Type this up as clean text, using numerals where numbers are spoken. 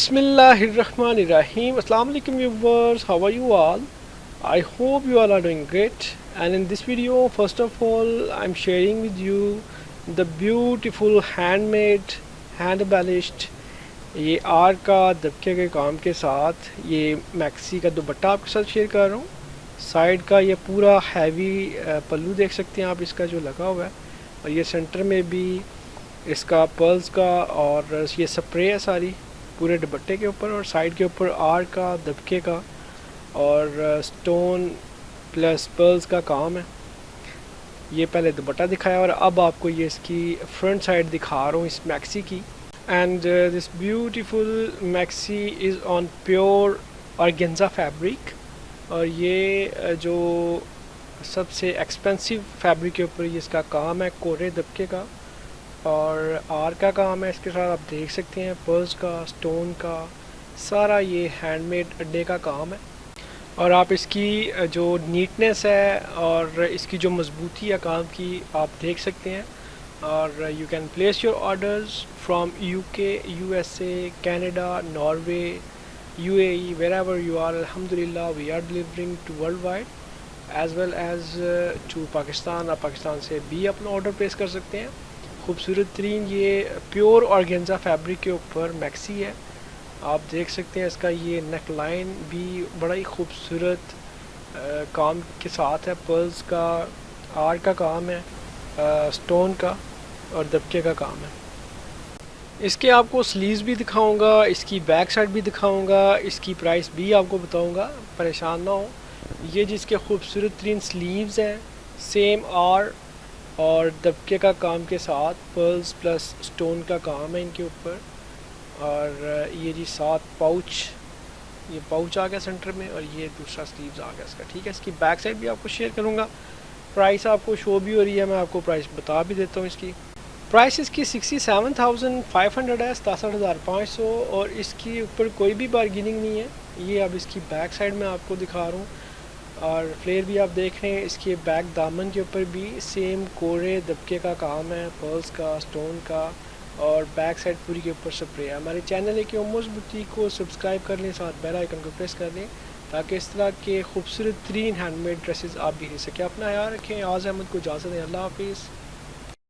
Bismillahirrahmanirrahim. Assalamu alaikum viewers. How are you all? I hope you all are doing great. And in this video, first of all, I'm sharing with you the beautiful handmade, hand embellished ये are का दबके के काम के साथ ये maxi का दुपट्टा आपके साथ शेयर कर रहा हूँ. साइड का ये पूरा हैवी पल्लू देख सकते हैं आप, इसका जो लगा हुआ है, और ये सेंटर में भी इसका पर्ल्स का और ये स्प्रे है सारी पूरे दुपट्टे के ऊपर, और साइड के ऊपर आर का दबके का और स्टोन प्लस पर्ल्स का काम है. ये पहले दुपट्टा दिखाया और अब आपको ये इसकी फ्रंट साइड दिखा रहा हूँ इस मैक्सी की. And this beautiful maxi is on pure organza fabric, और ये जो सबसे एक्सपेंसिव फैब्रिक के ऊपर ये इसका काम है कोरे दबके का और आर का काम है. इसके साथ आप देख सकते हैं पर्ल्स का, स्टोन का, सारा ये हैंडमेड अड्डे का काम है. और आप इसकी जो नीटनेस है और इसकी जो मजबूती है काम की आप देख सकते हैं. और you can place your orders from UK, USA, Canada, Norway, UAE, wherever you are. alhamdulillah we are delivering to worldwide as well as to Pakistan. आप पाकिस्तान से भी अपना ऑर्डर प्लेस कर सकते हैं. खूबसूरत तरीन ये प्योर ऑर्गेन्जा फैब्रिक के ऊपर मैक्सी है. आप देख सकते हैं इसका ये नेक लाइन भी बड़ा ही खूबसूरत काम के साथ है. पर्ल्स का, आर का काम है, स्टोन का और दबके का काम है. इसके आपको स्लीव्स भी दिखाऊंगा, इसकी बैक साइड भी दिखाऊंगा, इसकी प्राइस भी आपको बताऊंगा, परेशान ना हो. ये जिसके खूबसूरत तरीन स्लीव्स हैं, सेम आर और दबके का काम के साथ पर्ल्स प्लस स्टोन का काम है इनके ऊपर. और ये जी साथ पाउच, ये पाउच आ गया सेंटर में, और ये दूसरा स्लीव्स आ गया इसका. ठीक है, इसकी बैक साइड भी आपको शेयर करूँगा. प्राइस आपको शो भी हो रही है, मैं आपको प्राइस बता भी देता हूँ. इसकी प्राइस इसकी 67,500 है, 67,500, और इसके ऊपर कोई भी बार्गेनिंग नहीं है. ये अब इसकी बैक साइड में आपको दिखा रहा हूँ, और फ्लेयर भी आप देख रहे हैं. इसके बैक दामन के ऊपर भी सेम कोरे दबके का काम है, पर्ल्स का, स्टोन का, और बैक साइड पूरी के ऊपर स्प्रे है. हमारे चैनल है कि उमर्स बुटीक को सब्सक्राइब कर लें, साथ बेल आइकन को प्रेस कर लें ताकि इस तरह के खूबसूरत तरीन हैंडमेड ड्रेसेस आप भी ले सकें. अपना ख्याल रखें. आज अहमद को इजाज़त दें. अल्लाह हाफिज़.